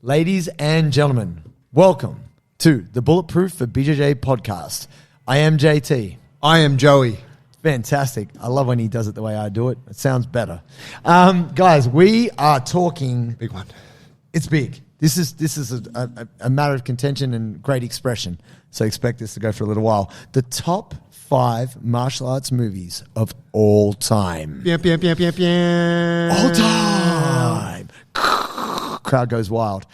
Ladies and gentlemen, welcome to the Bulletproof for BJJ podcast. I am JT. I am Joey. Fantastic. I love when he does it the way I do it. It sounds better. Guys, we are talking... Big one. It's big. This is a matter of contention and great expression. So expect this to go for a little while. The top 5 martial arts movies of all time. All All time. Crowd goes wild.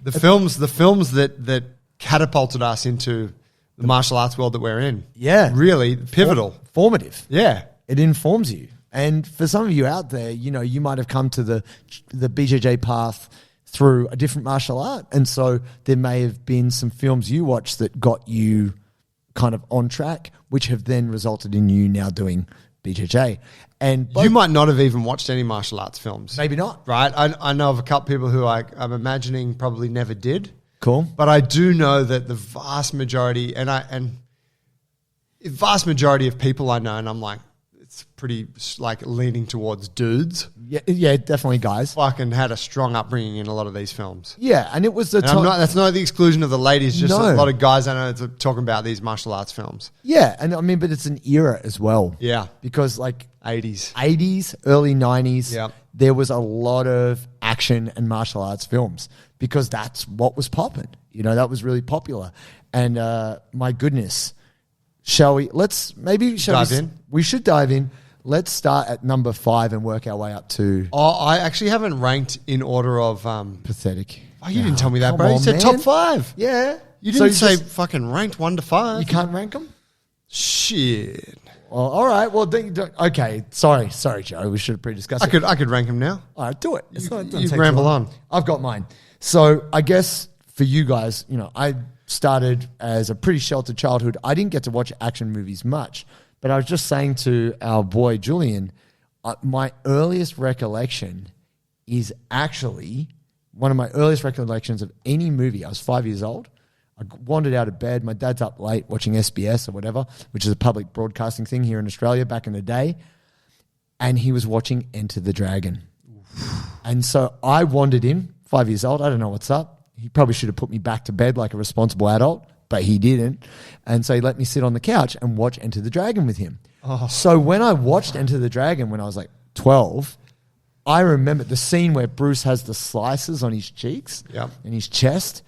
The films that catapulted us into the martial arts world that we're in. Yeah. Really pivotal. Formative. Yeah. It informs you. And for some of you out there, you know, you might have come to the BJJ path through a different martial art. And so there may have been some films you watched that got you kind of on track, which have then resulted in you now doing BJJ. And You might not have even watched any martial arts films. maybe not. Right? I know of a couple people who I'm imagining probably never did. Cool. But I do know that the vast majority, vast majority of people I know, and I'm like, it's pretty like leaning towards dudes, Yeah, definitely, guys. fucking had a strong upbringing in a lot of these films. Yeah, and it was the And that's not the exclusion of the ladies, just No. a lot of guys I know that are talking about these martial arts films. Yeah, and I mean, but it's an era as well. Yeah. Because like 80s. 80s, early 90s, Yep. there was a lot of action and martial arts films because that's what was popping. You know, that was really popular. And my goodness, Dive in? We should dive in. Let's start at number 5 and work our way up to Oh, I actually haven't ranked in order of... pathetic. Oh, you didn't tell me that, Come bro. You on, said man. top 5. Yeah. You didn't say just- fucking ranked 1 to 5. you can't rank them? Shit. Well, all right. Well, okay. Sorry, Joe. We should have pre-discussed it. I could rank him now. All right, do it. Doesn't you take too ramble long. on. I've got mine. So I guess for you guys, you know, I started as a pretty sheltered childhood. I didn't get to watch action movies much, but I was just saying to our boy Julian, my earliest recollection is actually one of my earliest recollections of any movie. I was 5 years old. I wandered out of bed. My dad's up late watching SBS or whatever, which is a public broadcasting thing here in Australia back in the day. And he was watching Enter the Dragon. And so I wandered in, 5 years old. I don't know what's up. He probably should have put me back to bed like a responsible adult, but he didn't. And so he let me sit on the couch and watch Enter the Dragon with him. Oh. So when I watched Enter the Dragon when I was like 12, I remember the scene where Bruce has the slices on his cheeks and his chest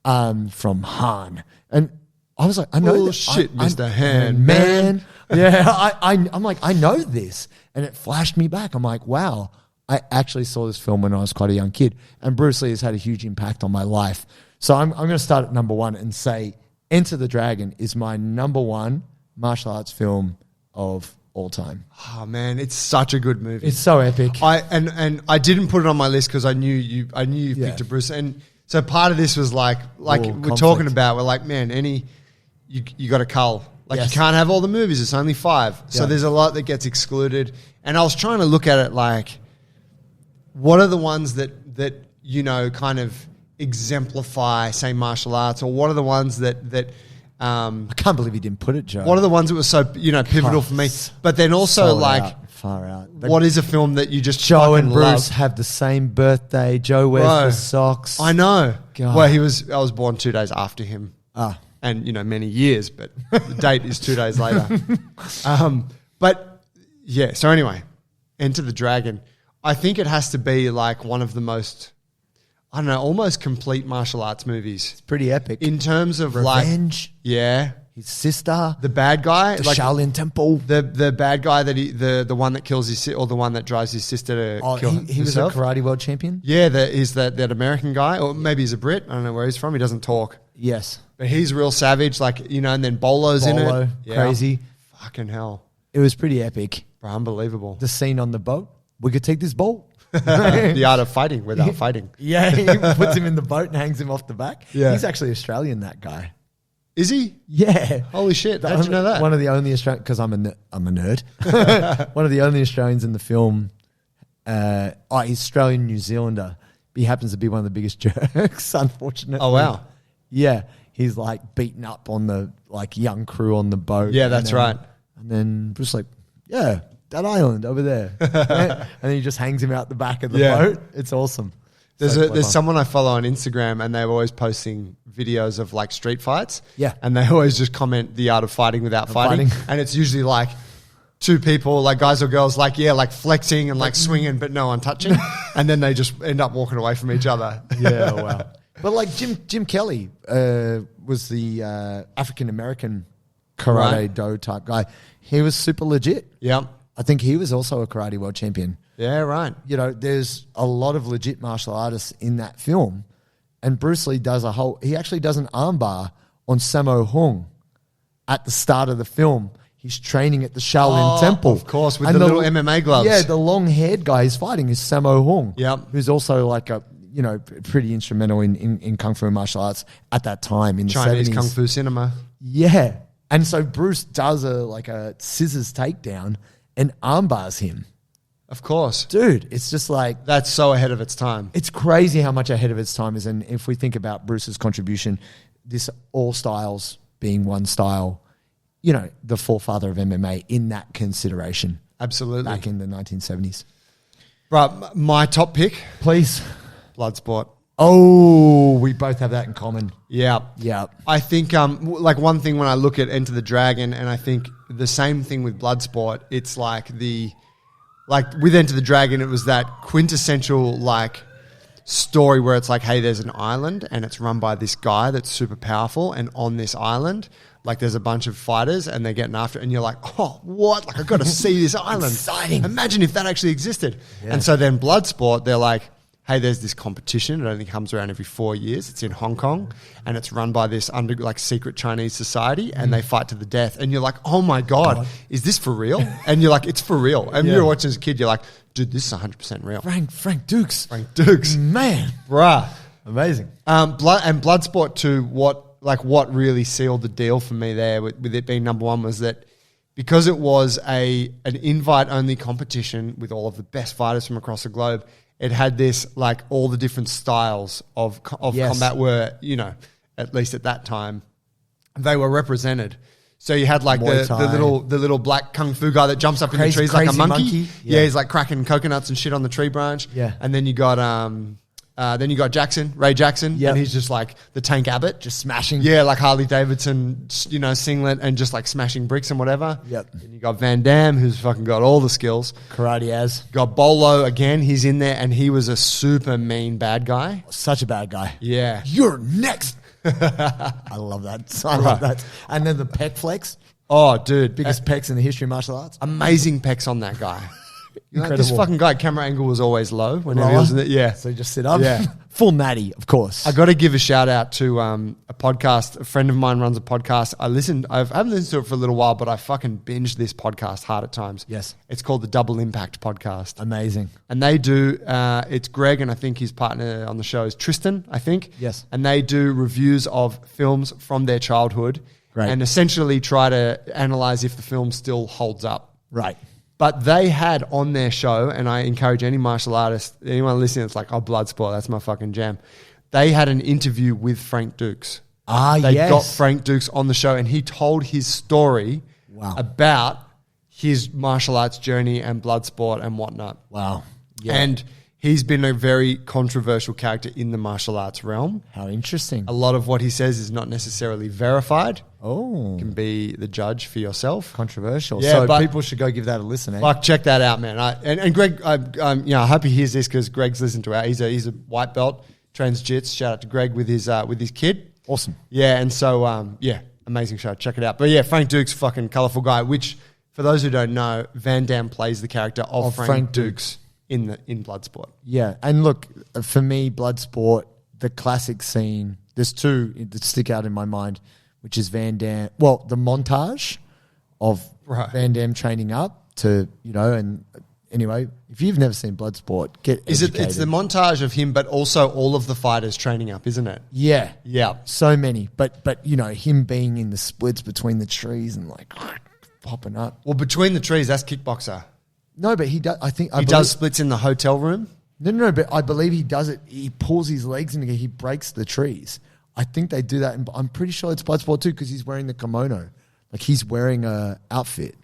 from Han. And I was like, I know this. Bullshit, Mr. Han, Man. Yeah, I'm like, I know this. And it flashed me back. I'm like, wow, I actually saw this film when I was quite a young kid. And Bruce Lee has had a huge impact on my life. So I'm going to start at number 1 and say Enter the Dragon is my number 1 martial arts film of all time. Oh man, it's such a good movie. It's so epic. I didn't put it on my list because I knew you picked a Bruce. And so part of this was like we're conflict. talking about, we're like, man, you got to cull. Like Yes. you can't have all the movies. It's only 5. So Yeah. there's a lot that gets excluded. And I was trying to look at it like, what are the ones that you know kind of exemplify, say, martial arts, or what are the ones that I can't believe he didn't put it, Joe. what are the ones that were so pivotal for me? But then also Far out. what is a film that you just Joe fucking and Bruce love? have the same birthday. Joe wears Bro, the socks. I know. God. Well, I was born 2 days after him. And many years, but the date is 2 days later. But yeah, so anyway, Enter the Dragon. I think it has to be like one of the most, I don't know, almost complete martial arts movies. It's pretty epic. In terms of Revenge. yeah, His sister. the bad guy, The Shaolin Temple. the bad guy that the one that kills his or the one that drives his sister to kill He was a himself. karate world champion? Yeah, he's that American guy, or maybe he's a Brit. I don't know where he's from. He doesn't talk, Yes. but he's real savage. Like and then Bolo's in Bolo, it. Yeah. crazy. Fucking hell, It was pretty epic. bro, unbelievable. The scene on the boat. We could take this boat. The art of fighting without fighting. Yeah, he puts him in the boat and hangs him off the back. Yeah. He's actually Australian, that guy. Is he? Yeah. Holy shit! How'd you know that? One of the only Australian, because I'm a nerd. One of the only Australians in the film. He's Australian New Zealander. He happens to be one of the biggest jerks, unfortunately. Oh wow! Yeah, he's like beaten up on the young crew on the boat. Yeah, that's right. And then Bruce like, yeah, that island over there, and then he just hangs him out the back of the boat. It's awesome. There's someone I follow on Instagram, and they're always posting videos of like street fights. Yeah. And they always just comment the art of fighting without fighting. And it's usually like two people, like guys or girls, like flexing and like swinging, but no one touching. And then they just end up walking away from each other. Yeah, wow. But like Jim Kelly was the African American karate do type guy. He was super legit. Yeah. I think he was also a karate world champion. Yeah, right. You know, there's a lot of legit martial artists in that film. And Bruce Lee he actually does an armbar on Sammo Hung at the start of the film. He's training at the Shaolin Temple. Of course, with the little MMA gloves. Yeah, the long-haired guy he's fighting is Sammo Hung. Yep. Who's also like pretty instrumental in Kung Fu martial arts at that time in Chinese the 70s. Kung Fu cinema. Yeah. And so Bruce does a scissors takedown and armbars him. Of course. Dude, it's just like... That's so ahead of its time. It's crazy how much ahead of its time is. And if we think about Bruce's contribution, this all styles being one style, you know, the forefather of MMA in that consideration. Absolutely. Back in the 1970s. Right, my top pick. Please. Bloodsport. Oh, we both have that in common. Yeah. Yeah. I think like one thing when I look at Enter the Dragon, and I think the same thing with Bloodsport, it's like with Enter the Dragon, it was that quintessential like story where it's like, hey, there's an island and it's run by this guy that's super powerful, and on this island, like there's a bunch of fighters and they're getting after it, and you're like, oh, what? Like I've got to see this island. Exciting. Imagine if that actually existed. Yeah. And so then Bloodsport, they're like, hey, there's this competition. It only comes around every 4 years. It's in Hong Kong, and it's run by this secret Chinese society, and they fight to the death. And you're like, oh my God, is this for real? And you're like, it's for real. And you're watching as a kid, you're like, dude, this is 100% real. Frank Dukes. Man. Bruh. Amazing. Bloodsport 2, what really sealed the deal for me there with it being number one was that because it was an invite-only competition with all of the best fighters from across the globe, it had this, like, all the different styles of combat were, you know, at least at that time, they were represented. So you had like the little black kung fu guy that jumps up in the trees like a monkey. Yeah, he's like cracking coconuts and shit on the tree branch. Yeah. And then you got Ray Jackson, and he's just like the Tank Abbott, just smashing. Yeah, like Harley Davidson, you know, singlet and just like smashing bricks and whatever. Yep. And you got Van Damme, who's fucking got all the skills. Karate as. Got Bolo again, he's in there, and he was a super mean bad guy. Such a bad guy. Yeah. You're next. I love that. I love that. And then the pec flex. Oh, dude. Biggest pecs in the history of martial arts. Amazing pecs on that guy. Like, this fucking guy, camera angle was always low whenever he was in it. Yeah. So you just sit up. Yeah. Full natty, of course. I got to give a shout out to a podcast. A friend of mine runs a podcast. I haven't listened to it for a little while, but I fucking binged this podcast hard at times. Yes. It's called the Double Impact Podcast. Amazing. And they do, it's Greg, and I think his partner on the show is Tristan, I think. Yes. And they do reviews of films from their childhood. Right. And essentially try to analyze if the film still holds up. Right. But they had on their show, and I encourage any martial artist, anyone listening that's like, oh, Bloodsport, that's my fucking jam. They had an interview with Frank Dukes. They got Frank Dukes on the show, and he told his story about his martial arts journey and Bloodsport and whatnot. Wow. Yeah. And he's been a very controversial character in the martial arts realm. How interesting. A lot of what he says is not necessarily verified. Oh. You can be the judge for yourself. Controversial. Yeah, so people should go give that a listen. Eh? Fuck, check that out, man. And Greg, I hope he hears this because Greg's listened to it. He's a white belt, trains jits. Shout out to Greg with his kid. Awesome. Yeah, and so amazing show. Check it out. But yeah, Frank Dukes, fucking colourful guy. Which, for those who don't know, Van Damme plays the character of Frank Dukes in Bloodsport. Yeah, and look, for me, Bloodsport, the classic scene. There's two that stick out in my mind, which is Van Damme. Well, the montage of Van Damme training up to, you know, and anyway, if you've never seen Bloodsport, get educated. It's the montage of him, but also all of the fighters training up, isn't it? Yeah. Yeah. So many. But you know, him being in the splits between the trees and like popping up. Well, between the trees, that's kickboxer. No, but he does. He does splits in the hotel room. No, but I believe he does it. He pulls his legs in, he breaks the trees. I think they do that, and I'm pretty sure it's Bloodsport too because he's wearing the kimono, like he's wearing a outfit.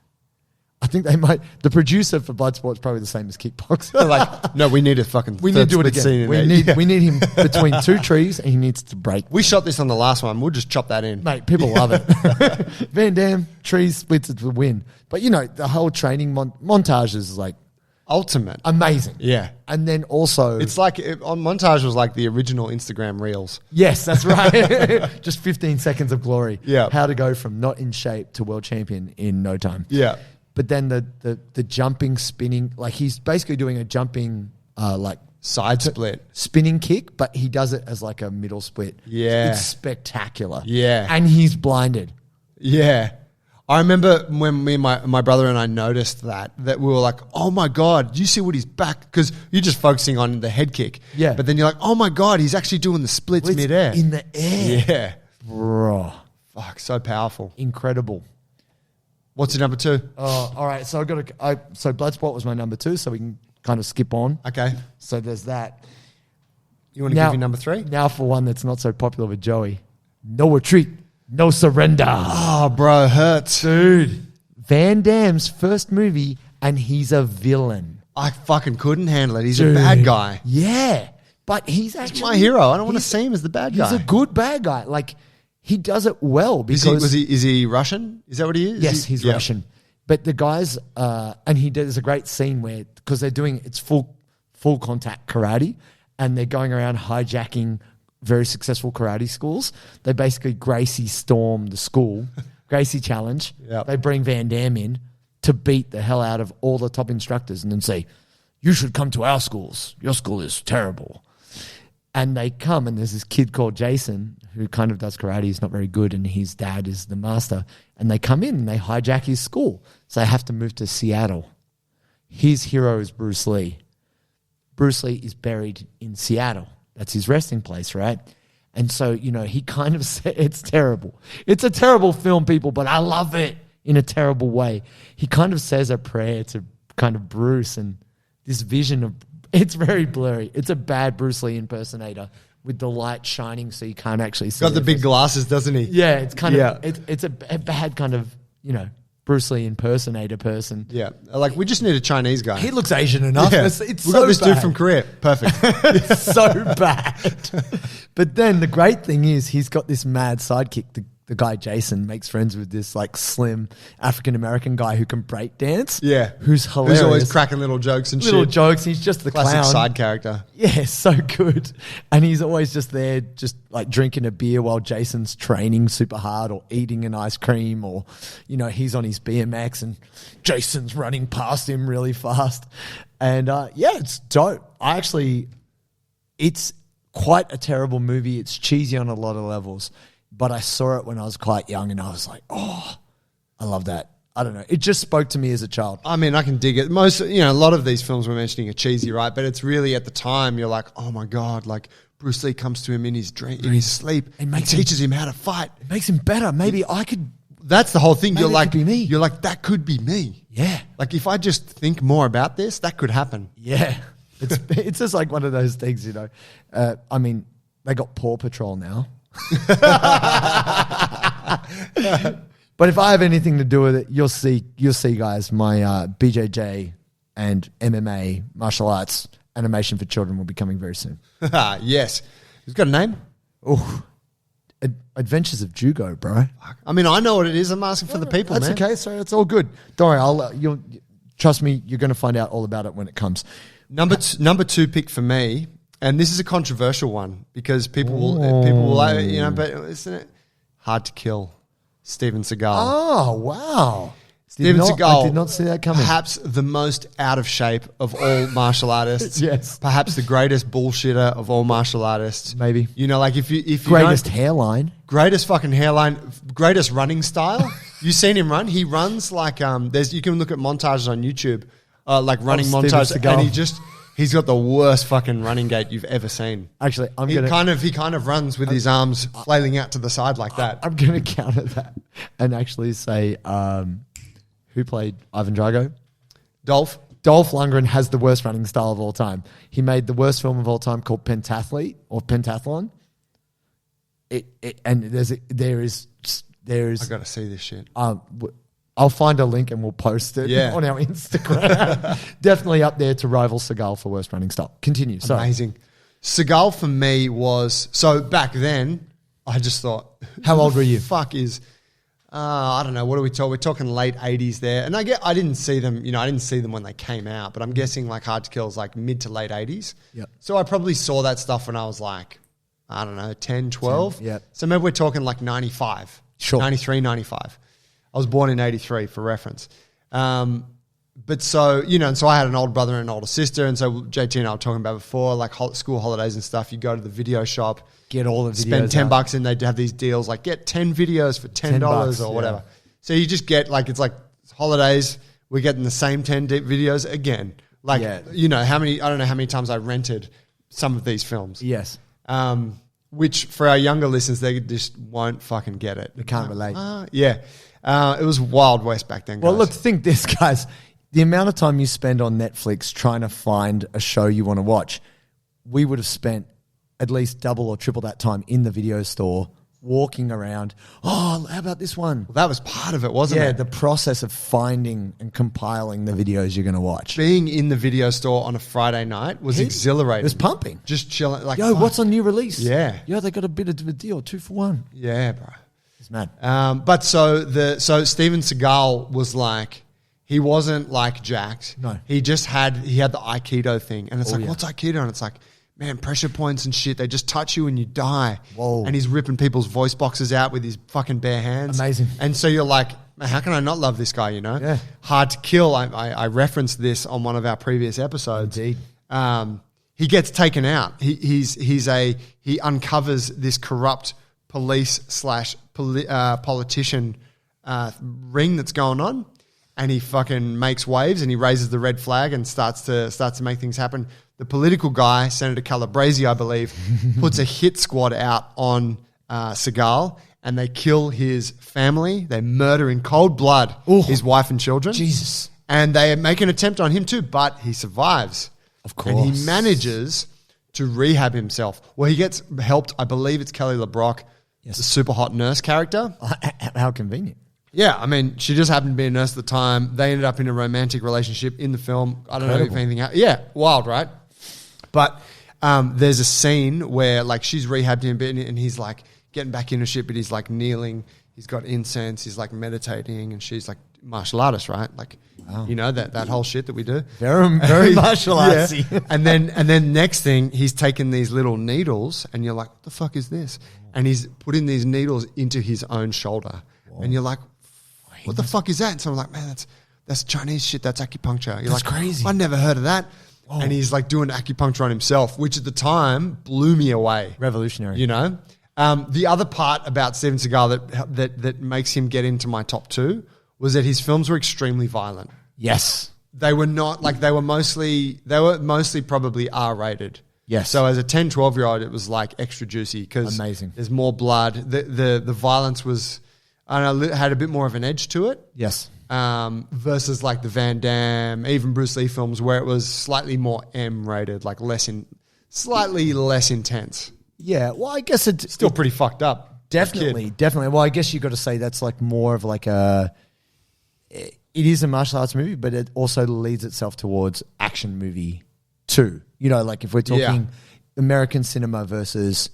I think they might. The producer for Bloodsport is probably the same as Kickboxer. They're like, no, we need a fucking. We need to do it scene again. in there. We need him between two trees, and he needs to break. We shot this on the last one. We'll just chop that in, Mate, people love it. Van Damme, trees splits it to win. But the whole training montage is like ultimate, amazing. Yeah, and then also it's like on montage was like the original Instagram reels. Yes, that's right. Just 15 seconds of glory. Yeah, how to go from not in shape to world champion in no time. Yeah. But then the jumping, spinning, like he's basically doing a jumping, like side split, spinning kick, but he does it as like a middle split. Yeah. It's spectacular. Yeah. And he's blinded. Yeah. I remember when me and my brother and I noticed that we were like, oh my God, do you see what he's back? Because you're just focusing on the head kick. Yeah. But then you're like, oh my God, he's actually doing the splits midair. In the air. Yeah. Bro. Fuck, so powerful. Incredible. What's your number 2? All right. So so Bloodsport was my number 2, so we can kind of skip on. Okay. So there's that. You want to give me number 3? Now for one that's not so popular with Joey. No retreat, no surrender. Oh, bro, hurts. Dude. Van Damme's first movie, and he's a villain. I fucking couldn't handle it. He's a bad guy. Yeah. But he's actually... He's my hero. I don't want to see him as the bad guy. He's a good bad guy. Like... He does it well because is he Russian? Is that what he is? Yes, he's Russian. But the guys and there's a great scene where because they're doing it's full contact karate and they're going around hijacking very successful karate schools. They basically Gracie storm the school, Gracie challenge. Yep. They bring Van Damme in to beat the hell out of all the top instructors and then say, "You should come to our schools. Your school is terrible." And they come, and there's this kid called Jason who kind of does karate. He's not very good, and his dad is the master. And they come in, and they hijack his school. So they have to move to Seattle. His hero is Bruce Lee. Bruce Lee is buried in Seattle. That's his resting place, right? And so, he kind of said, it's terrible. It's a terrible film, people, but I love it in a terrible way. He kind of says a prayer to kind of Bruce and this vision of... It's very blurry. It's a bad Bruce Lee impersonator with the light shining so you can't actually see. Got the big glasses, doesn't he? Yeah, it's kind of it's a bad kind of, Bruce Lee impersonator person. Yeah. Like, we just need a Chinese guy. He looks Asian enough. Yeah. It's we so got this bad. dude from Korea. Perfect. It's so bad. But then the great thing is he's got this mad sidekick. The guy Jason makes friends with this like slim African-American guy who can break dance. Yeah. Who's hilarious. Who's always cracking little jokes and little shit. jokes. He's just the Classic clown. side character. Yeah, so good. And he's always just there, just like drinking a beer while Jason's training super hard or eating an ice cream or, he's on his BMX and Jason's running past him really fast. And it's dope. It's quite a terrible movie. It's cheesy on a lot of levels. But I saw it when I was quite young and I was like, oh, I love that. I don't know. It just spoke to me as a child. I mean, I can dig it. A lot of these films we're mentioning are cheesy, right? But it's really at the time you're like, oh my God, like Bruce Lee comes to him in his dream, in his sleep and teaches him how to fight. It makes him better. Maybe I could. That's the whole thing. You're like, be me. You're like, that could be me. Yeah. Like if I just think more about this, that could happen. Yeah. It's just like one of those things, I mean, they got Paw Patrol now. But if I have anything to do with it, you'll see, guys. My BJJ and MMA martial arts animation for children will be coming very soon. Yes, he's got a name. Oh, Adventures of Jugo, bro. I mean, I know what it is. I'm asking for the people. That's man. okay. So it's all good. Don't worry. You'll trust me. You're going to find out all about it when it comes. Number 2 pick for me. And this is a controversial one because people will, but isn't it hard to kill? Steven Seagal. Oh, wow. Steven Seagal. I did not see that coming. Perhaps the most out of shape of all martial artists. Yes. Perhaps the greatest bullshitter of all martial artists. Maybe. Like if you greatest hairline. Greatest fucking hairline. Greatest running style. You've seen him run. He runs like you can look at montages on YouTube, like running montages, and he's got the worst fucking running gait you've ever seen. Actually, he kind of runs with his arms flailing out to the side like that. I'm going to counter that and actually say, who played Ivan Drago? Dolph Lundgren has the worst running style of all time. He made the worst film of all time called Pentathlete or Pentathlon. And there is. I got to see this shit. I'll find a link and we'll post it on our Instagram. Definitely up there to rival Seagal for worst running style. Continue. Sorry. Amazing. Seagal for me was, so back then, I just thought. How old were you? Fuck is, I don't know, what are we talking? We're talking late 80s there. And I didn't see them, I didn't see them when they came out, but I'm guessing like Hard to Kill is like mid to late 80s. Yep. So I probably saw that stuff when I was like, I don't know, 10, 12. 10, yep. So maybe we're talking like 95. Sure. 93, 95. I was born in 83 for reference. But so, and so I had an older brother and an older sister. And so JT and I were talking about before, like school holidays and stuff. You go to the video shop, get all the videos, spend $10 and they'd have these deals like get 10 videos for $10 or whatever. So you just get like, it's like holidays. We're getting the same 10 videos again. Like, I don't know how many times I rented some of these films. Yes. Which for our younger listeners, they just won't fucking get it. They can't relate. It was Wild West back then, guys. Well, look, think this, guys. The amount of time you spend on Netflix trying to find a show you want to watch, we would have spent at least double or triple that time in the video store, walking around. Oh, how about this one? Well, that was part of it, wasn't it? Yeah, the process of finding and compiling the videos you're going to watch. Being in the video store on a Friday night was exhilarating. It was pumping. Just chilling. Like, yo, what's on new release? Yeah. Yo, they got a bit of a deal, 2 for 1. Yeah, bro. It's mad. But so Steven Seagal was like, he wasn't like jacked. No. He had the Aikido thing. And it's what's Aikido? And it's like, man, pressure points and shit. They just touch you and you die. Whoa. And he's ripping people's voice boxes out with his fucking bare hands. Amazing. And so you're like, how can I not love this guy, Yeah. Hard to Kill. I referenced this on one of our previous episodes. Indeed. He gets taken out. He uncovers this corrupt police / politician ring that's going on. And he fucking makes waves and he raises the red flag and starts to make things happen. The political guy, Senator Calabresi, I believe, puts a hit squad out on Seagal and they kill his family. They murder in cold blood his wife and children. Jesus. And they make an attempt on him too, but he survives. Of course. And he manages to rehab himself. Well, he gets helped. I believe it's Kelly LeBrock, the super hot nurse character. How convenient. Yeah, I mean, she just happened to be a nurse at the time. They ended up in a romantic relationship in the film. I don't know if anything happened. Yeah, wild, right? But there's a scene where like she's rehabbed him a bit and he's like getting back into shit, but he's like kneeling. He's got incense. He's like meditating and she's like martial artist, right? Like, that whole shit that we do. Very martial artsy. Yeah. and then next thing, he's taking these little needles and you're like, what the fuck is this? And he's putting these needles into his own shoulder. Whoa. And you're like, what the fuck is that? And so I'm like, man, that's Chinese shit. That's acupuncture. You're that's like, crazy. I never heard of that. Whoa. And he's like doing acupuncture on himself, which at the time blew me away. Revolutionary. The other part about Steven Seagal that makes him get into my top 2 was that his films were extremely violent. Yes. They were not like they were mostly probably R-rated. Yes. So as a 10, 12-year-old, it was like extra juicy because there's more blood. The violence was, I don't know, had a bit more of an edge to it. Yes. Versus like the Van Damme, even Bruce Lee films where it was slightly more M-rated, like slightly less intense. Yeah, well, I guess it's Still pretty fucked up. Definitely. Well, I guess you got to say that's like more of like it is a martial arts movie, but it also leads itself towards action movie too. Like if we're talking American cinema versus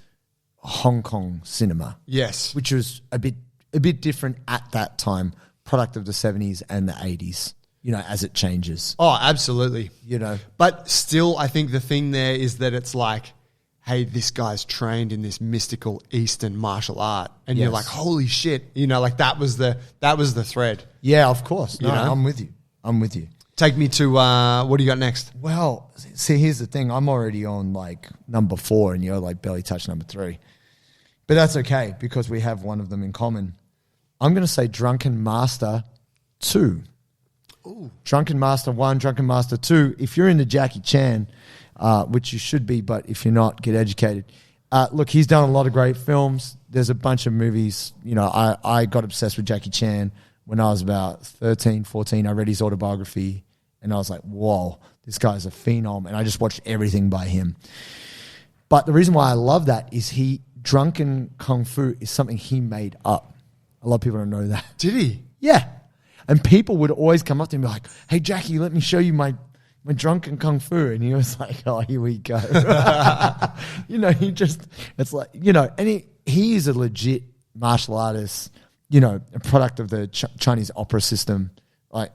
Hong Kong cinema. Yes. Which was a bit different at that time, product of the 70s and the 80s, as it changes. Oh, absolutely. But still, I think the thing there is that it's like, hey, this guy's trained in this mystical Eastern martial art. And you're like, holy shit. Like that was the thread. Yeah, of course. No, I'm with you. Take me to, what do you got next? Well, see, here's the thing. I'm already on like number 4 and you're like barely touched number 3. But that's okay because we have one of them in common. I'm going to say Drunken Master 2. Ooh. Drunken Master 1, Drunken Master 2. If you're into Jackie Chan, which you should be, but if you're not, get educated. Look, he's done a lot of great films. There's a bunch of movies. I got obsessed with Jackie Chan when I was about 13, 14. I read his autobiography and I was like, whoa, this guy's a phenom. And I just watched everything by him. But the reason why I love that is drunken kung fu is something he made up. A lot of people don't know that. Did he? Yeah. And people would always come up to him and be like, hey, Jackie, let me show you my drunken kung fu. And he was like, oh, here we go. It's like, and he is a legit martial artist, a product of the Chinese opera system. Like,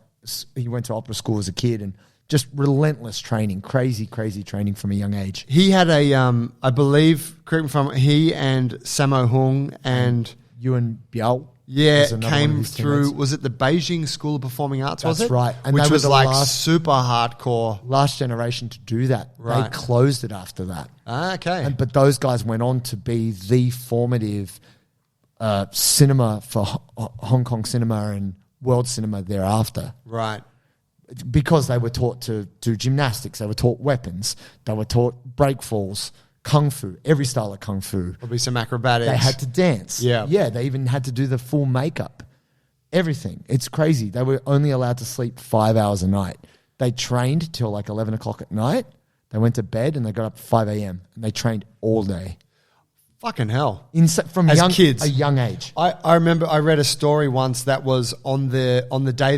he went to opera school as a kid and just relentless training, crazy training from a young age. He had I believe, correct me if I'm wrong, he and Sammo Hung and Yuan Biao. Yeah, came through, was it the Beijing School of Performing Arts, was it? That's right. And which was like super hardcore. Last generation to do that. Right. They closed it after that. Okay. But those guys went on to be the formative cinema for Hong Kong cinema and world cinema thereafter. Right. Because they were taught to do gymnastics, they were taught weapons, they were taught break falls, kung fu, every style of kung fu. Probably some acrobatics. They had to dance. Yeah. Yeah, they even had to do the full makeup. Everything. It's crazy. They were only allowed to sleep 5 hours a night. They trained till like 11 o'clock at night. They went to bed and they got up at 5 a.m. and they trained all day. Fucking hell. From as kids. A young age. I remember I read a story once that was on the day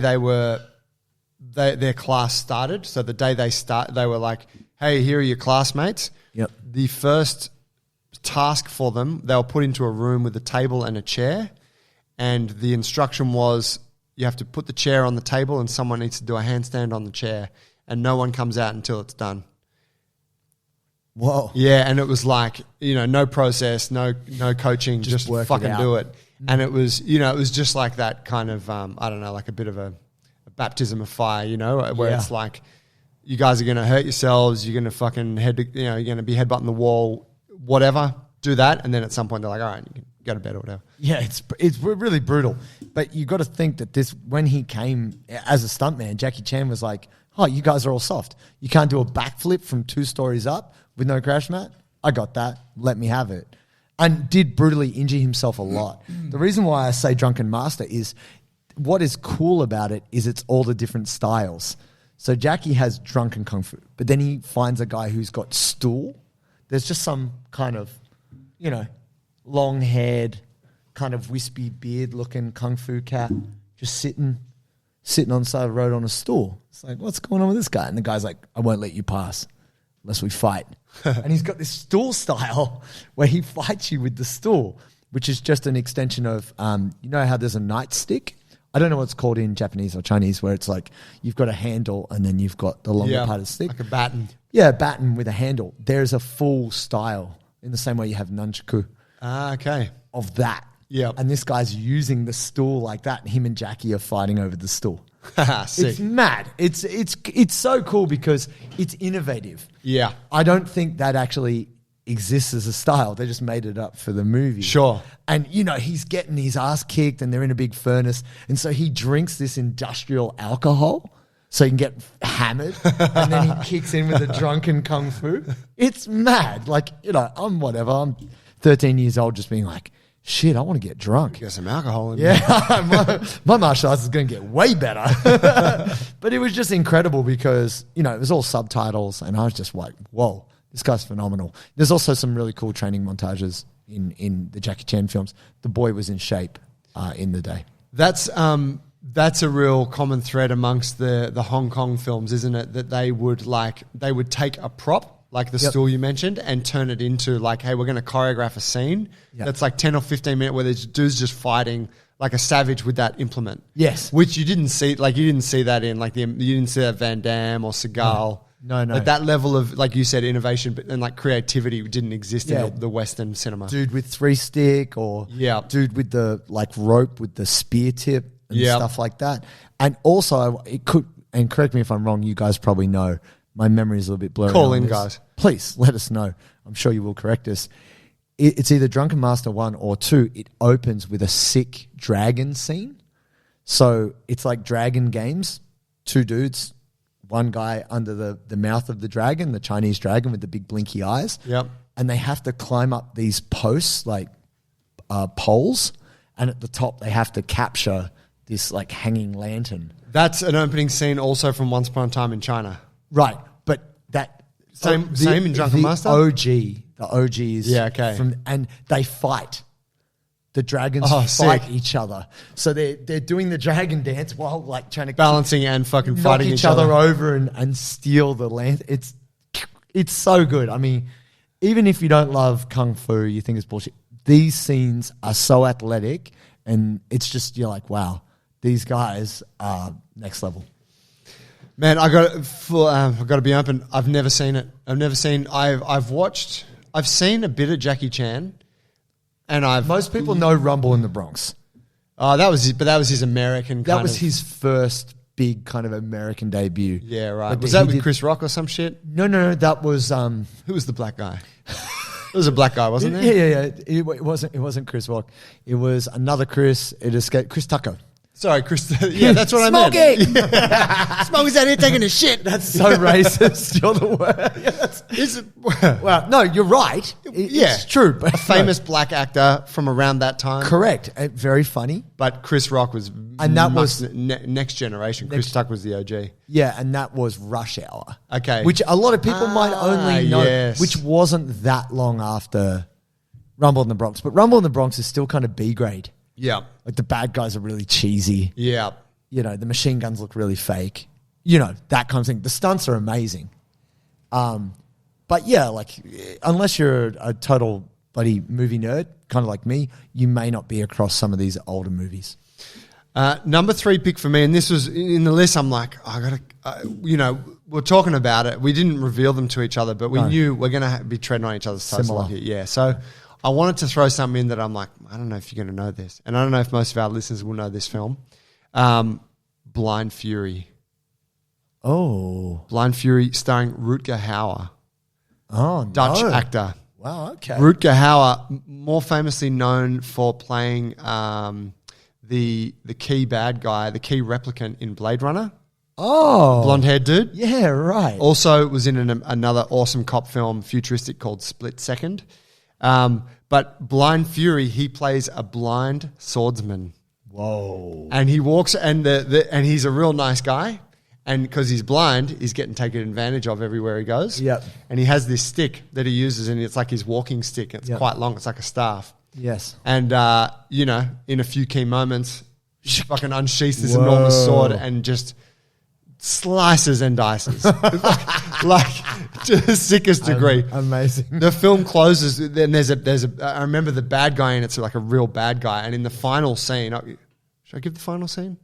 their class started. So the day they were like, hey, here are your classmates. Yep. The first task for them, they were put into a room with a table and a chair. And the instruction was you have to put the chair on the table and someone needs to do a handstand on the chair. And no one comes out until it's done. Whoa. Yeah, and it was like, no process, no coaching, just fucking do it. And it was, it was just like that kind of, I don't know, like a bit of a baptism of fire, where it's like, you guys are going to hurt yourselves, you're going to fucking you're going to be headbutting the wall, whatever, do that. And then at some point they're like, all right, you can go to bed or whatever. Yeah, it's really brutal. But you got to think that when he came as a stuntman, Jackie Chan was like, oh, you guys are all soft. You can't do a backflip from 2 stories up with no crash mat? I got that. Let me have it. And did brutally injure himself a lot. The reason why I say drunken master is what is cool about it is it's all the different styles. So Jackie has drunken kung fu, but then he finds a guy who's got stool. There's just some kind of, long-haired, kind of wispy beard-looking kung fu cat just sitting on the side of the road on a stool. It's like, what's going on with this guy? And the guy's like, I won't let you pass unless we fight. And he's got this stool style where he fights you with the stool, which is just an extension of, how there's a nightstick? I don't know what it's called in Japanese or Chinese, where it's like you've got a handle and then you've got the longer part of the stick. Like a baton. Yeah, a baton with a handle. There's a full style in the same way you have nunchaku. Okay. Of that. Yeah. And this guy's using the stool like that, and him and Jackie are fighting over the stool. It's mad. It's so cool because it's innovative. Yeah. I don't think that actually exists as a style. They just made it up for the movie. Sure. And, he's getting his ass kicked and they're in a big furnace. And so he drinks this industrial alcohol so he can get hammered. And then he kicks in with a drunken kung fu. It's mad. Like, I'm 13 years old just being like, shit, I want to get drunk. Get some alcohol in Yeah, my martial arts is going to get way better. But it was just incredible because, it was all subtitles and I was just like, whoa, this guy's phenomenal. There's also some really cool training montages in the Jackie Chan films. The boy was in shape in the day. That's a real common thread amongst the Hong Kong films, isn't it? That they would take a prop, like the stool you mentioned, and turn it into like, hey, we're going to choreograph a scene that's like 10 or 15 minutes where there's dudes just fighting like a savage with that implement. Yes. Which you didn't see that in you didn't see that Van Damme or Seagal. No. Like that level of, like you said, innovation and like creativity didn't exist in the Western cinema. Dude with 3-stick or dude with the like rope with the spear tip and stuff like that. And also it could, and correct me if I'm wrong, you guys probably know, my memory is a little bit blurry. Call in, guys. Please let us know. I'm sure you will correct us. It's either Drunken Master 1 or 2. It opens with a sick dragon scene. So it's like dragon games. 2 dudes, one guy under the mouth of the dragon, the Chinese dragon with the big blinky eyes. Yep. And they have to climb up these posts, like poles. And at the top, they have to capture this like hanging lantern. That's an opening scene also from Once Upon a Time in China. Right. But that... Same in Drunken Master? The OG is... Yeah, okay. And they fight. the dragons fight each other. So they're doing the dragon dance while like trying to balancing and fucking fighting each other over and steal the land. It's so good. I mean, even if you don't love kung fu, you think it's bullshit. These scenes are so athletic, and it's just you're like, wow, these guys are next level. Man, I got to be open. I've never seen it. I've seen a bit of Jackie Chan, and most people know Rumble in the Bronx. Oh, that was his American. That was his first big kind of American debut. Yeah, right. Like, was that with Chris Rock or some shit? No. That was who was the black guy? It was a black guy, wasn't it? Yeah. It wasn't Chris Rock. It was another Chris. It escaped Chris Tucker. Sorry, Chris. Yeah, that's what I meant. Smoking! Smoking's out here taking a shit. That's so racist. You're the worst. Well, no, you're right. It's true. But a famous black actor from around that time. Correct. Very funny. But Chris Rock was... And that was... next generation. Chris Tucker was the OG. Yeah, and that was Rush Hour. Okay. Which a lot of people might only know, which wasn't that long after Rumble in the Bronx. But Rumble in the Bronx is still kind of B grade. Yeah. Like the bad guys are really cheesy. Yeah. You know, the machine guns look really fake. You know, that kind of thing. The stunts are amazing. But yeah, like unless you're a total bloody movie nerd, kind of like me, you may not be across some of these older movies. Number 3 pick for me, and this was in the list, I'm like, I gotta, we're talking about it. We didn't reveal them to each other, but we knew we're going to be treading on each other's toes a lot here. Yeah. So I wanted to throw something in that I'm like, I don't know if you're going to know this. And I don't know if most of our listeners will know this film. Blind Fury. Oh. Blind Fury starring Rutger Hauer. Oh, Dutch actor. Wow, okay. Rutger Hauer, more famously known for playing the key bad guy, the key replicant in Blade Runner. Oh. Blonde-haired dude. Yeah, right. Also was in another awesome cop film, futuristic, called Split Second. But Blind Fury, he plays a blind swordsman. Whoa. And he walks, and and he's a real nice guy. And because he's blind, he's getting taken advantage of everywhere he goes. Yep. And he has this stick that he uses, and it's like his walking stick. It's quite long. It's like a staff. Yes. And, in a few key moments, she fucking unsheaths this enormous sword and just slices and dices. like to the sickest degree. Amazing. The film closes, then there's I remember the bad guy, and it's like a real bad guy. And in the final scene, should I give the final scene?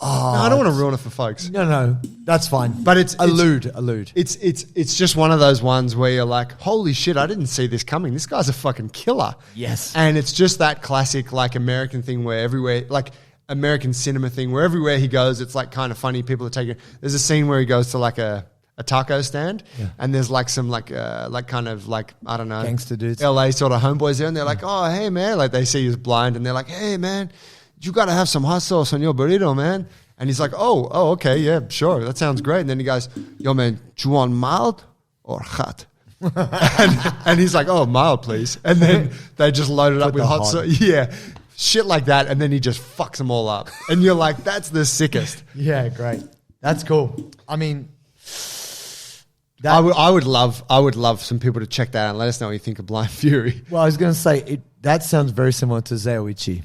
Oh, no, I don't want to ruin it for folks. No, that's fine. But it's allude. It's just one of those ones where you're like, holy shit, I didn't see this coming. This guy's a fucking killer. Yes. And it's just that classic like American thing where everywhere, like American cinema thing where everywhere he goes, it's like kind of funny. People are taking. There's a scene where he goes to like a taco stand, and there's like some like kind of like, I don't know, gangster dudes, LA sort of homeboys there, and they're like, oh hey man, like they see he's blind, and they're like, hey man, you got to have some hot sauce on your burrito, man. And he's like, oh, okay, yeah, sure, that sounds great. And then he goes, yo, man, do you want mild or hot? and he's like, oh, mild, please. And then they just load it up with hot sauce. Yeah, shit like that. And then he just fucks them all up. And you're like, that's the sickest. Yeah, great. That's cool. I mean, I would love some people to check that out and let us know what you think of Blind Fury. Well, I was going to say, that sounds very similar to Zaiuichi.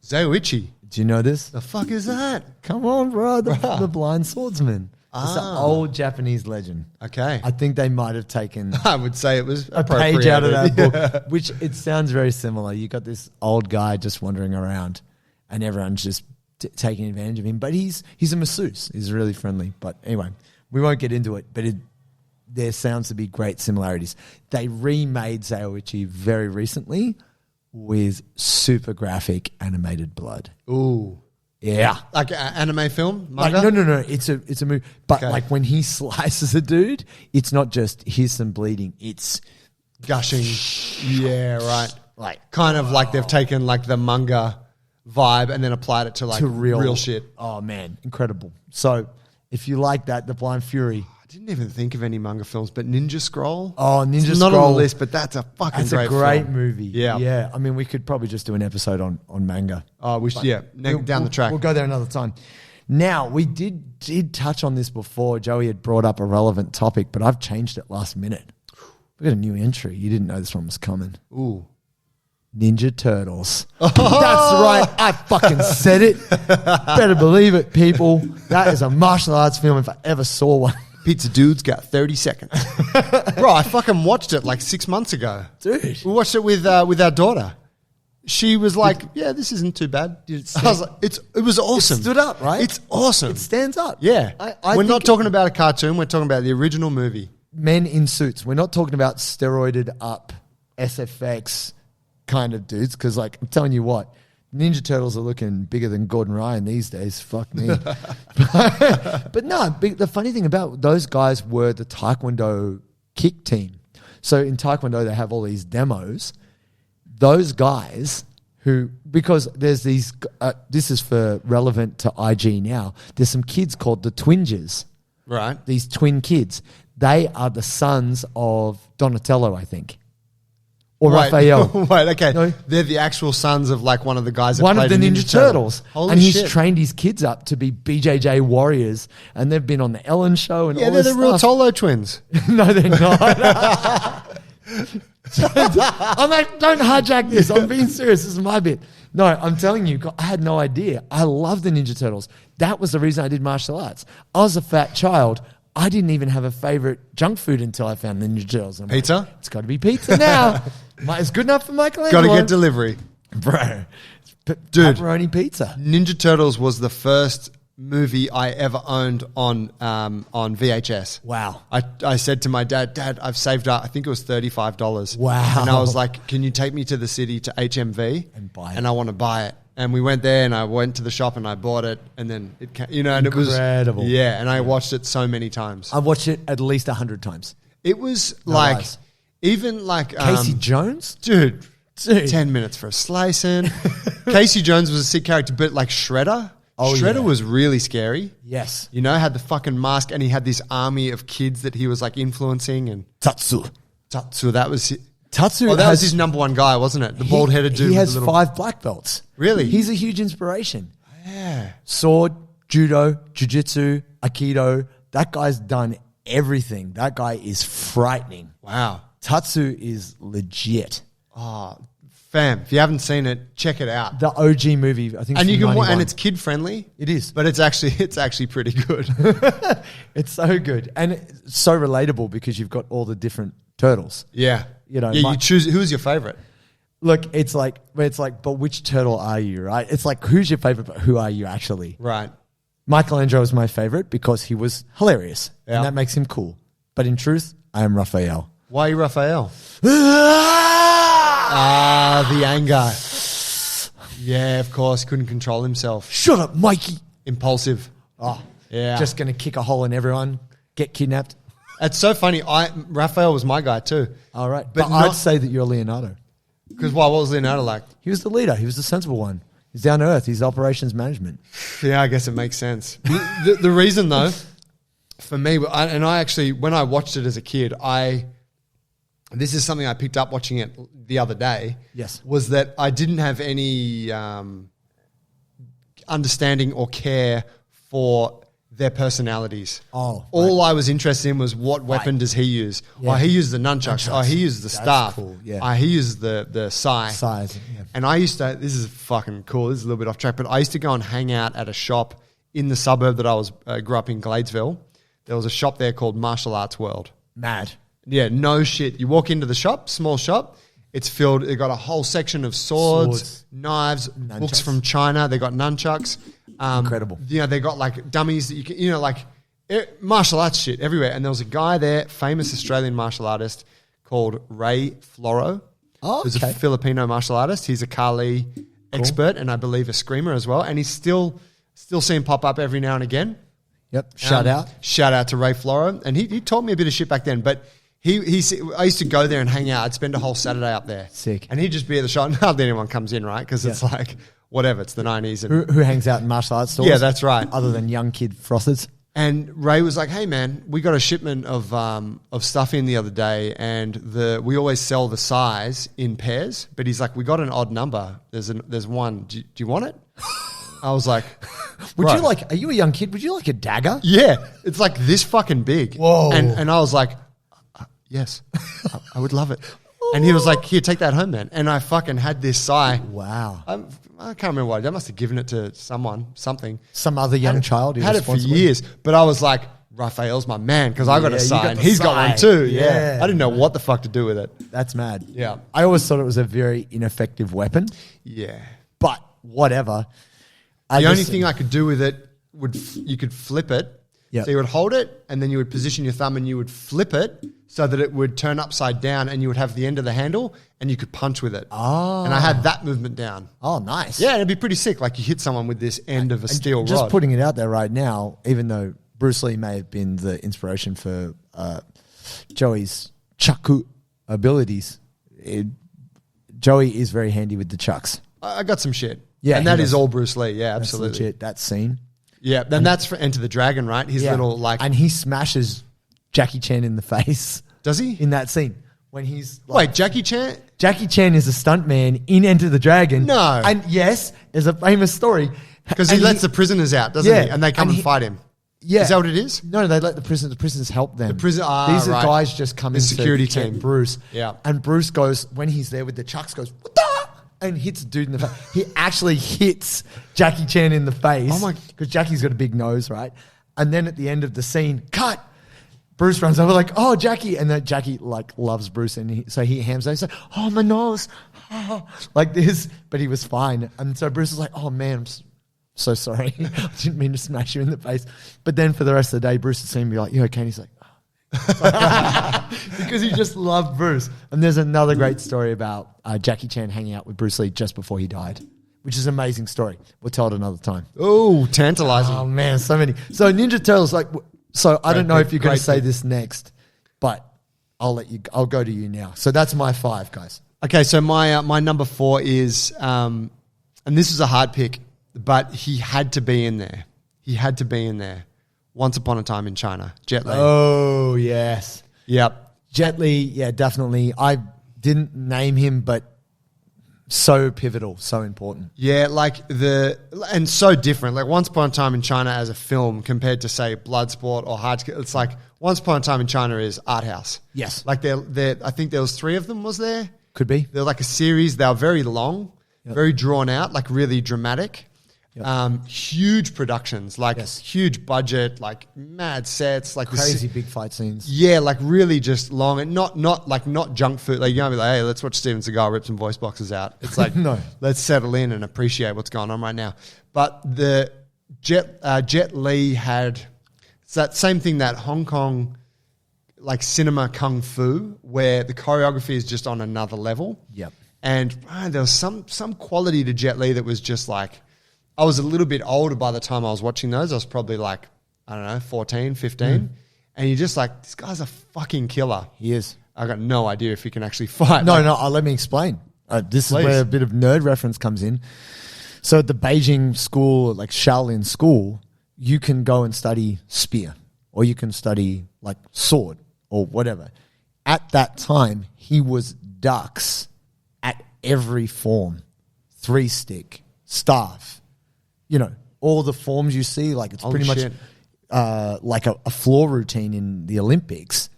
Zaiuichi? Do you know this? The fuck is that? Come on, bro. The blind swordsman. It's an old Japanese legend. Okay. I think they might have taken I would say it was a page out of that book, which it sounds very similar. You got this old guy just wandering around and everyone's just taking advantage of him. But he's a masseuse. He's really friendly. But anyway, we won't get into it. But there sounds to be great similarities. They remade Zaiuichi very recently with super graphic animated blood. Ooh. Yeah. Like an anime film? Manga? Like, no. It's a movie. But like when he slices a dude, it's not just here's some bleeding. It's gushing. Yeah, right. Like kind of like they've taken like the manga vibe and then applied it to like real shit. Oh man, incredible. So if you like that, The Blind Fury. I didn't even think of any manga films, but Ninja Scroll. Oh, Ninja Scroll. Not on the list, but that's a fucking great film. It's a great movie. Yeah. Yeah. I mean, we could probably just do an episode on manga. Oh, down the track. We'll go there another time. Now, we did touch on this before. Joey had brought up a relevant topic, but I've changed it last minute. We've got a new entry. You didn't know this one was coming. Ooh. Ninja Turtles. That's right. I fucking said it. Better believe it, people. That is a martial arts film if I ever saw one. Pizza Dude's got 30 seconds. Bro, I fucking watched it like 6 months ago. Dude. We watched it with our daughter. She was like, yeah, this isn't too bad. I was like, it was awesome. It stood up, right? It's awesome. It stands up. Yeah. I we're think not talking about a cartoon. We're talking about the original movie. Men in suits. We're not talking about steroided up SFX kind of dudes because, like, I'm telling you what, Ninja Turtles are looking bigger than Gordon Ryan these days. Fuck me. But no, the funny thing about those guys were the Taekwondo kick team. So in Taekwondo, they have all these demos. Those guys who, because there's these, this is for relevant to IG now, there's some kids called the Twingers. Right. These twin kids. They are the sons of Donatello, I think. Or Raphael. Wait, okay. No. They're the actual sons of like one of the guys that One played of the Ninja Turtles. Holy and he's shit. trained his kids up to be BJJ warriors. And they've been on the Ellen show and all they're this the real stuff. Tolo twins. No, they're not. I'm like, don't hijack this. I'm being serious. This is my bit. No, I'm telling you, I had no idea. I love the Ninja Turtles. That was the reason I did martial arts. I was a fat child. I didn't even have a favorite junk food until I found Ninja Turtles. I'm Pizza? Like, it's got to be pizza now. It's good enough for Michelangelo. Got to get delivery. Bro. Dude. Pepperoni pizza. Ninja Turtles was the first movie I ever owned on VHS. Wow. I said to my dad, I've saved up, I think it was $35. Wow. And I was like, can you take me to the city to HMV? And buy it. And I want to buy it. And we went there and I went to the shop and I bought it. And then it came, and Incredible. it was, yeah. And I watched it so many times. I've watched it at least 100 times. It was No like, lies. even like... Casey Jones? Dude, Dude. 10 minutes for a slicing. Casey Jones was a sick character, but like Shredder... Shredder was really scary. Yes. You know, had the fucking mask and he had this army of kids that he was like influencing and Tatsu. that was Tatsu that was his number one guy, wasn't it? The bald-headed dude. He has with the little, 5 black belts. Really? He's a huge inspiration. Yeah. Sword, judo, jiu-jitsu, aikido. That guy's done everything. That guy is frightening. Wow. Tatsu is legit. Oh, fam, if you haven't seen it, check it out. The OG movie, I think. And it's you from can 91. and it's kid friendly. It is. But it's actually pretty good. It's so good. And it's so relatable because you've got all the different turtles. Yeah. You know, you choose who's your favorite. Look, it's like, but which turtle are you, right? It's like, who's your favorite, but who are you actually? Right. Michelangelo is my favorite because he was hilarious. Yeah. And that makes him cool. But in truth, I am Raphael. Why are you Raphael? The anger. Yeah, of course. Couldn't control himself. Shut up, Mikey. Impulsive. Oh, Yeah. Just going to kick a hole in everyone, get kidnapped. It's so funny. Raphael was my guy too. All right. But But I'd say that you're Leonardo. Because what was Leonardo like? He was the leader. He was the sensible one. He's down to earth. He's operations management. Yeah, I guess it makes sense. The reason though, for me, I actually, when I watched it as a kid, this is something I picked up watching it the other day. Yes. Was that I didn't have any understanding or care for their personalities. Oh, all I was interested in was what weapon does he use? Yeah. Oh, he used the nunchucks. Oh, he used the That's staff. cool, yeah. Oh, he used the sai. Size. Yeah. And I used to, this is fucking cool, this is a little bit off track, but I used to go and hang out at a shop in the suburb that I was grew up in, Gladesville. There was a shop there called Martial Arts World. Mad. Yeah, no shit. You walk into the shop, small shop, it's filled, they got a whole section of swords. Knives, books from China, they got nunchucks. Incredible. You know, they got like dummies that you can, like martial arts shit everywhere. And there was a guy there, famous Australian martial artist called Ray Floro. Oh, Who's a Filipino martial artist. He's a Kali expert and I believe a screamer as well. And he's still see him pop up every now and again. Yep. Shout out. Shout out to Ray Floro. And he taught me a bit of shit back then. But I used to go there and hang out. I'd spend a whole Saturday up there. Sick. And he'd just be at the shop. And hardly anyone comes in, right? Because it's like, whatever, it's the 90s. And Who hangs out in martial arts stores? Yeah, that's right. Other than young kid frothers. And Ray was like, "Hey man, we got a shipment of stuff in the other day, and we always sell the size in pairs. But he's like, we got an odd number. There's one. Do you want it?" I was like, Would "Bro." you like? Are you a young kid? Would you like a dagger? Yeah, it's like this fucking big. Whoa. And I was like, yes, I would love it. And he was like, here, take that home, man. And I fucking had this sai. Wow. I can't remember why. I must have given it to something. Some other young child. Had it for years. But I was like, Raphael's my man because I got a sai and he's got one too. Yeah. I didn't know what the fuck to do with it. That's mad. Yeah. I always thought it was a very ineffective weapon. Yeah. But whatever. The only thing I could do with it you could flip it. Yep. So you would hold it and then you would position your thumb and you would flip it so that it would turn upside down and you would have the end of the handle and you could punch with it. Oh. And I had that movement down. Oh, nice. Yeah, it'd be pretty sick. Like you hit someone with this end of a steel rod. Just putting it out there right now, even though Bruce Lee may have been the inspiration for Joey's chaku abilities, Joey is very handy with the chucks. I got some shit. Yeah, and that is all Bruce Lee. Yeah, absolutely. That's legit, that scene. Yeah, then that's for Enter the Dragon, right? His little like... And he smashes Jackie Chan in the face. Does he? In that scene. When he's like... Wait, Jackie Chan? Jackie Chan is a stuntman in Enter the Dragon. No. And yes, there's a famous story. Because he lets the prisoners out, doesn't he? And they come and fight him. Yeah. Is that what it is? No, they let the prisoners help them. These are guys just come in security to team. Bruce. Yeah. And Bruce goes, when he's there with the chucks, goes, what the? And hits a dude in the face. He actually hits Jackie Chan in the face. Oh my! Because Jackie's got a big nose, right? And then at the end of the scene, cut. Bruce runs over like, oh, Jackie. And then Jackie like loves Bruce. And so he hams out. He's like, oh, my nose. Oh, like this. But he was fine. And so Bruce was like, oh, man, I'm so sorry. I didn't mean to smash you in the face. But then for the rest of the day, Bruce would see him be like, you okay? And he's like, because he just loved Bruce. And there's another great story about Jackie Chan hanging out with Bruce Lee just before he died, which is an amazing story. We'll tell it another time. Oh, tantalizing. Oh, man, so many. So Ninja Turtles, I don't know if you're going to say this next, but I'll go to you now. So that's my 5, guys. Okay, so my number 4 is, and this is a hard pick, but he had to be in there. He had to be in there. Once Upon a Time in China, Jet Li. Oh, yes. Yep. Jet Li, yeah, definitely. I didn't name him, but so pivotal, so important. Yeah, and so different. Like Once Upon a Time in China as a film compared to, say, Bloodsport or Hard. It's like Once Upon a Time in China is art house. Yes. Like I think there was 3 of them, was there? Could be. They're like a series. They were very long, very drawn out, like really dramatic. Yep. Huge productions, huge budget, like mad sets, like crazy big fight scenes. Yeah, like really just long and not junk food. Like you're gonna be like, hey, let's watch Steven Seagal rip some voice boxes out. It's like no, let's settle in and appreciate what's going on right now. But the Jet Li had it's that same thing that Hong Kong like cinema kung fu where the choreography is just on another level. Yep. And there was some quality to Jet Li that was just like. I was a little bit older by the time I was watching those. I was probably like, I don't know, 14, 15. And you're just like, this guy's a fucking killer. He is. I got no idea if he can actually fight. No, let me explain. This is where a bit of nerd reference comes in. So at the Beijing school, like Shaolin school, you can go and study spear or you can study like sword or whatever. At that time, he was ducks at every form. 3-stick, staff. You know, all the forms you see, like it's pretty much like a floor routine in the Olympics.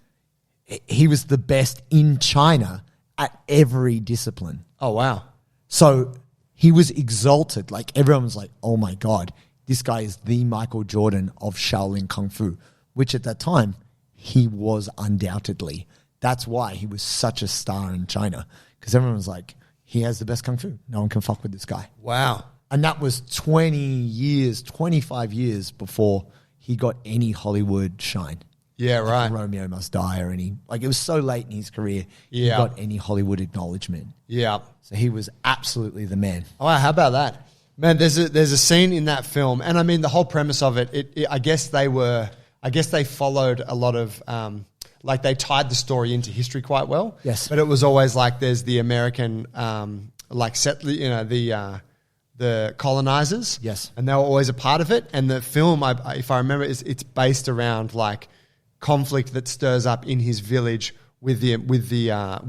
He was the best in China at every discipline. Oh, wow. So he was exalted. Like everyone was like, oh my God, this guy is the Michael Jordan of Shaolin Kung Fu, which at that time he was undoubtedly. That's why he was such a star in China because everyone was like, he has the best Kung Fu. No one can fuck with this guy. Wow. And that was 25 years before he got any Hollywood shine. Yeah, right. Romeo Must Die or any... Like, it was so late in his career, he got any Hollywood acknowledgement. Yeah. So he was absolutely the man. Oh, how about that? Man, there's a scene in that film, and I mean, the whole premise of it, I guess they followed a lot of... like, they tied the story into history quite well. Yes. But it was always like there's the American, the colonizers. Yes. And they were always a part of it. And the film, if I remember, it's based around like conflict that stirs up in his village with the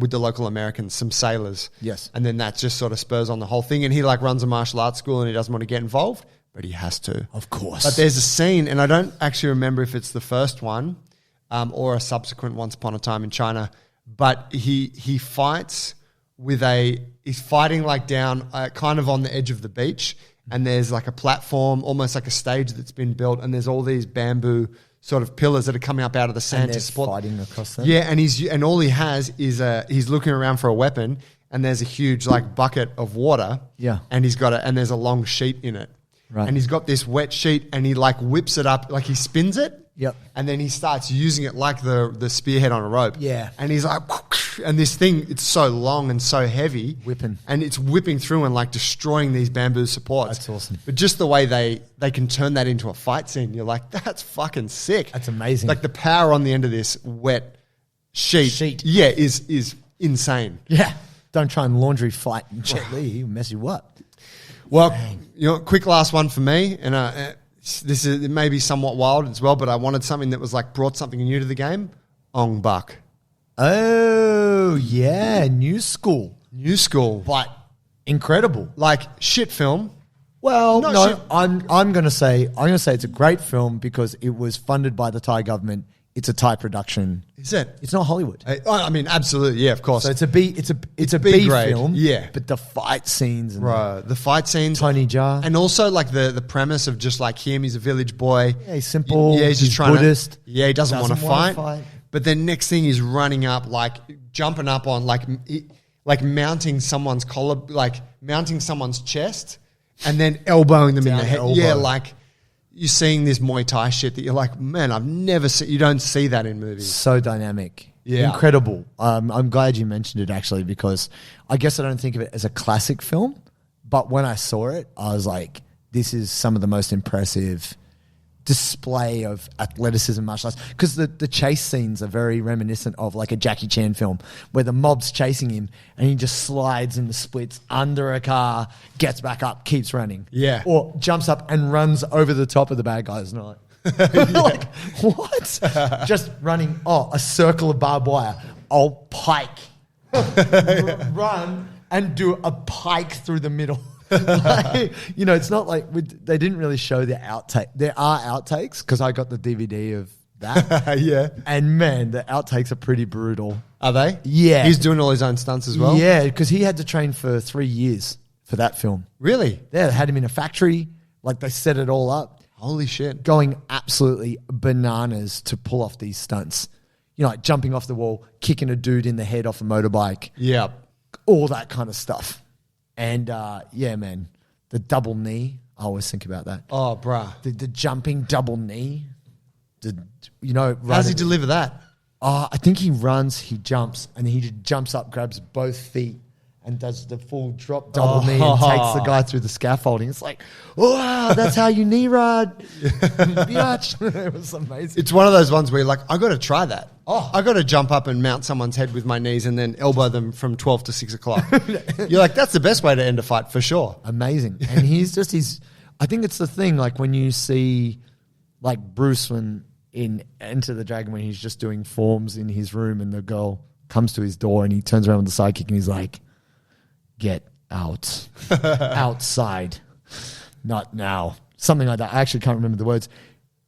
local Americans, some sailors. Yes. And then that just sort of spurs on the whole thing. And he like runs a martial arts school and he doesn't want to get involved, but he has to. Of course. But there's a scene, and I don't actually remember if it's the first one or a subsequent Once Upon a Time in China, but he fights he's fighting like down kind of on the edge of the beach, and there's like a platform, almost like a stage that's been built, and there's all these bamboo sort of pillars that are coming up out of the sand to support. Fighting across them. Yeah, and all he has is he's looking around for a weapon, and there's a huge like bucket of water. Yeah, and and there's a long sheet in it. Right. And he's got this wet sheet, and he like whips it up, like he spins it. Yep. And then he starts using it like the spearhead on a rope. Yeah. And he's like, and this thing, it's so long and so heavy. Whipping. And it's whipping through and like destroying these bamboo supports. That's awesome. But just the way they can turn that into a fight scene, you're like, that's fucking sick. That's amazing. Like the power on the end of this wet sheet. Yeah, is insane. Yeah. Don't try and laundry fight Jet Li. He'll mess you up. Well, quick last one for me. And this is maybe somewhat wild as well, but I wanted something that was like brought something new to the game. Ong Bak. Oh, yeah. New school. But incredible. like shit film. Well, Not no, shit. I'm going to say it's a great film because it was funded by the Thai government. It's a Thai production. Is it? It's not Hollywood. I mean, absolutely. Yeah, of course. So it's a B B grade, film. yeah. But the fight scenes and Bro, the fight scenes. Tony Jaa. And also like the premise of just like him, he's a village boy. Yeah, he's simple. Yeah, he's just trying Buddhist. to. Yeah, he doesn't want to wanna fight. But then next thing he's running up, like jumping up on like mounting someone's collar, like mounting someone's chest, and then elbowing them in the head. elbow. Yeah, like you're seeing this Muay Thai shit that you're like, man, I've never seen. You don't see that in movies. So dynamic. Yeah. Incredible. I'm glad you mentioned it actually because I guess I don't think of it as a classic film, but when I saw it, I was like, this is some of the most impressive display of athleticism martial arts because the chase scenes are very reminiscent of like a Jackie Chan film where the mob's chasing him and he just slides in the splits under a car, gets back up, keeps running. Yeah. Or jumps up and runs over the top of the bad guys. Not like, what? Just running, a circle of barbed wire. I'll pike. Run and do a pike through the middle. Like, it's not like they didn't really show the outtake. There are outtakes because I got the DVD of that. Yeah. And man, the outtakes are pretty brutal. Are they? Yeah. He's doing all his own stunts as well? Yeah, because he had to train for 3 years for that film. Really? Yeah, they had him in a factory. Like they set it all up. Holy shit. Going absolutely bananas to pull off these stunts. Like jumping off the wall, kicking a dude in the head off a motorbike. Yeah. All that kind of stuff. And yeah, man, the double knee. I always think about that. Oh, bruh. The jumping double knee. How does he deliver that? I think he runs, he jumps, and he just jumps up, grabs both feet, and does the full drop double knee and takes the guy through the scaffolding. It's like, wow, that's how you knee rod. Biatch. It was amazing. It's one of those ones where you're like, I got to try that. I got to jump up and mount someone's head with my knees and then elbow them from 12 to 6 o'clock. You're like, that's the best way to end a fight for sure. Amazing. And he's I think it's the thing, like when you see like Bruce when in Enter the Dragon when he's just doing forms in his room and the girl comes to his door and he turns around with the sidekick and he's like, get out. Outside. Not now. Something like that. I actually can't remember the words.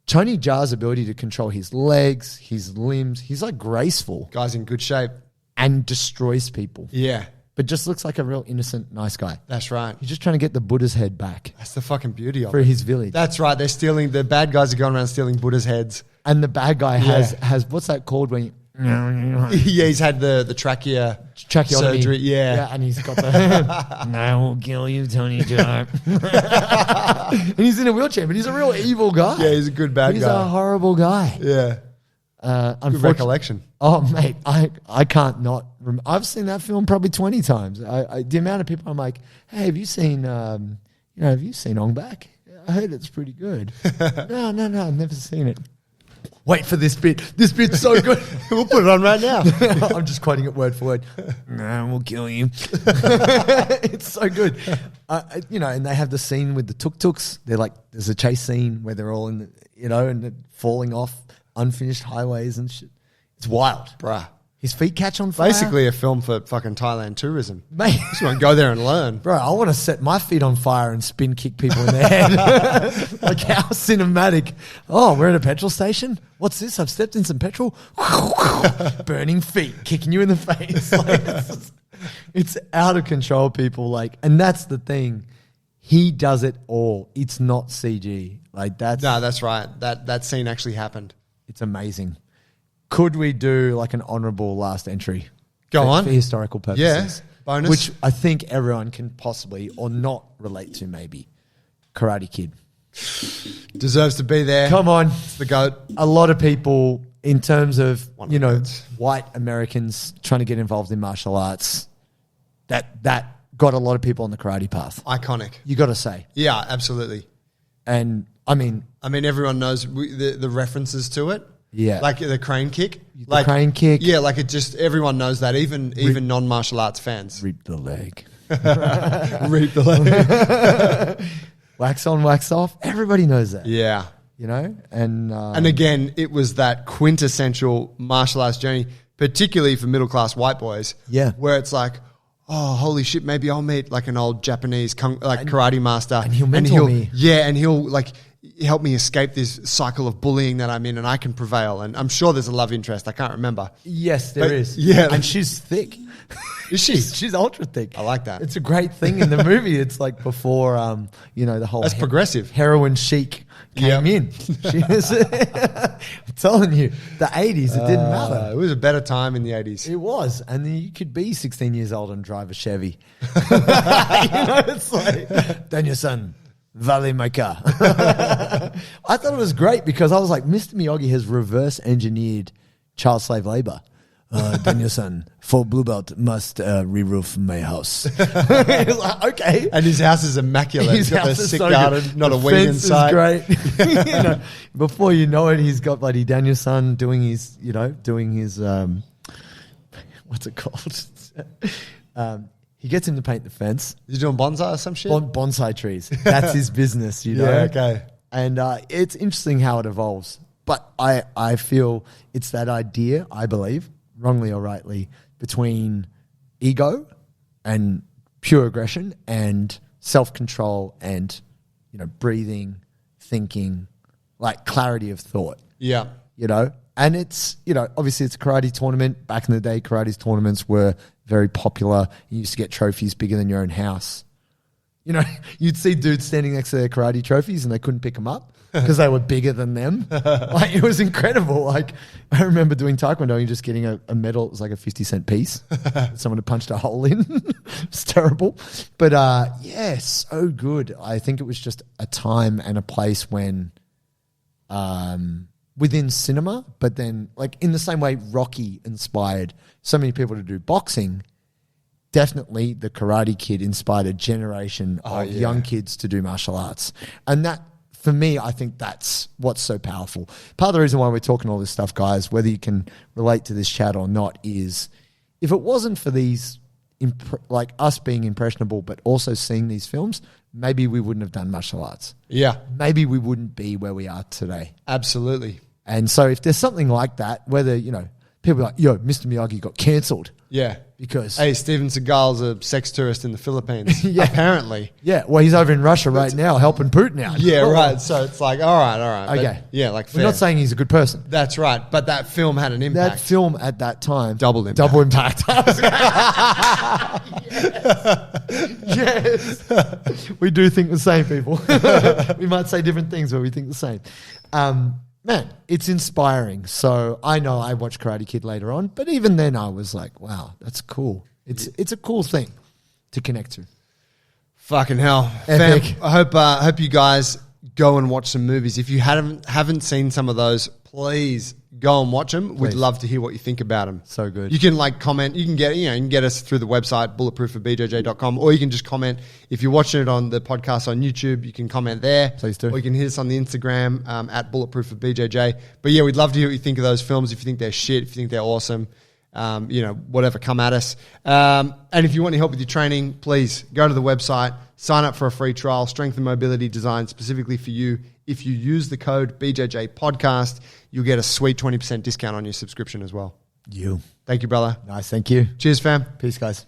Tony Jaa's ability to control his legs, his limbs, he's like graceful. Guy's in good shape. And destroys people. Yeah. But just looks like a real innocent, nice guy. That's right. He's just trying to get the Buddha's head back. That's the fucking beauty of for it. his village. That's right. They're stealing, the bad guys are going around stealing Buddha's heads. And the bad guy has what's that called when yeah, he's had the tracheotomy surgery. Yeah. And he's got the I will kill you, Tony Jaa. And he's in a wheelchair, but he's a real evil guy. Yeah, he's a good bad guy. He's a horrible guy. Yeah. Good recollection. Oh, mate, I can't not remember. I've seen that film probably 20 times. The amount of people I'm like, hey, have you seen Ong Bak? I heard it's pretty good. No, I've never seen it. Wait for this bit. This bit's so good. We'll put it on right now. I'm just quoting it word for word. No, we'll kill you. It's so good. And they have the scene with the tuk-tuks. They're like, there's a chase scene where they're all in and they're falling off unfinished highways and shit. It's wild. Bruh. His feet catch on fire. Basically a film for fucking Thailand tourism. Mate. Just want to go there and learn. Bro, I want to set my feet on fire and spin kick people in the head. Like how cinematic. Oh, we're at a petrol station? What's this? I've stepped in some petrol. Burning feet, kicking you in the face. Like, it's out of control, people. Like, and that's the thing. He does it all. It's not CG. Like that's No, that's right. That scene actually happened. It's amazing. Could we do like an honourable last entry? Go on. For historical purposes. Yeah. Bonus. Which I think everyone can possibly or not relate to maybe. Karate Kid. Deserves to be there. Come on. It's the GOAT. A lot of people in terms of, One of the goats. white Americans trying to get involved in martial arts, that got a lot of people on the karate path. Iconic. You got to say. Yeah, absolutely. And I mean, everyone knows the references to it. Yeah. Like the crane kick. The crane kick. Yeah, like it just, everyone knows that, even non-martial arts fans. Reap the leg. Reap the leg. Wax on, wax off. Everybody knows that. Yeah. And again, it was that quintessential martial arts journey, particularly for middle-class white boys. Yeah. Where it's like, oh, holy shit, maybe I'll meet like an old Japanese karate master. And he'll mentor me. Yeah, and he'll like help me escape this cycle of bullying that I'm in, and I can prevail. And I'm sure there's a love interest. I can't remember. Yes, there is. Yeah. And she's thick. Is she? She's ultra thick. I like that. It's a great thing in the movie. It's like before, the whole That's progressive. heroin chic came in. She was, I'm telling you, the 80s, it didn't matter. It was a better time in the 80s. It was. And then you could be 16 years old and drive a Chevy. It's like, then your son, valet my car. I thought it was great because I was like, Mr. Miyagi has reverse engineered child slave labor. Then your son, for blue belt, must re-roof my house. He's like, okay. And his house is immaculate. His He's got the house is sick so garden, good. not The a weed fence inside. is great. Before you know it, he's got bloody Daniel's son doing his, what's it called? He gets him to paint the fence. You doing bonsai or some shit? Bonsai trees. That's his business, Yeah, okay. And it's interesting how it evolves. But I feel it's that idea, I believe, wrongly or rightly, between ego and pure aggression and self-control and, breathing, thinking, like clarity of thought. Yeah. And it's, obviously it's a karate tournament. Back in the day, karate tournaments were very popular. You used to get trophies bigger than your own house. You'd see dudes standing next to their karate trophies and they couldn't pick them up because they were bigger than them. Like, it was incredible. Like, I remember doing taekwondo and just getting a medal. It was like a 50-cent piece. Someone had punched a hole in. It's terrible. But, so good. I think it was just a time and a place when within cinema, but then like in the same way Rocky inspired so many people to do boxing, definitely the Karate Kid inspired a generation of young kids to do martial arts. And that, for me, I think that's what's so powerful. Part of the reason why we're talking all this stuff, guys, whether you can relate to this chat or not, is if it wasn't for these, like us being impressionable, but also seeing these films, maybe we wouldn't have done martial arts. Yeah. Maybe we wouldn't be where we are today. Absolutely. And so if there's something like that, whether, people are like, yo, Mr. Miyagi got cancelled. Yeah. Because... Hey, Steven Seagal's a sex tourist in the Philippines. Yeah. Apparently. Yeah, well, he's over in Russia right now helping Putin out. Yeah, right. So it's like, all right. Okay. But yeah, like We're not saying he's a good person. That's right. But that film had an impact. That film at that time... Double impact. Double impact. Yes. We do think the same, people. We might say different things, but we think the same. Man, it's inspiring. So I know I watched Karate Kid later on, but even then I was like, wow, that's cool. It's a cool thing to connect to. Fucking hell. Epic. Fam, I hope you guys go and watch some movies. If you haven't seen some of those, please go and watch them. We'd love to hear what you think about them. So good. You can comment. You can get us through the website, bulletproofforbjj.com, or you can just comment. If you're watching it on the podcast on YouTube, you can comment there. Please do. Or you can hit us on the Instagram at bulletproofforbjj. But yeah, we'd love to hear what you think of those films. If you think they're shit, if you think they're awesome, whatever, come at us. And if you want any help with your training, please go to the website, sign up for a free trial, strength and mobility designed specifically for you. If you use the code BJJ podcast, you'll get a sweet 20% discount on your subscription as well. You. Thank you, brother. Nice. Thank you. Cheers, fam. Peace, guys.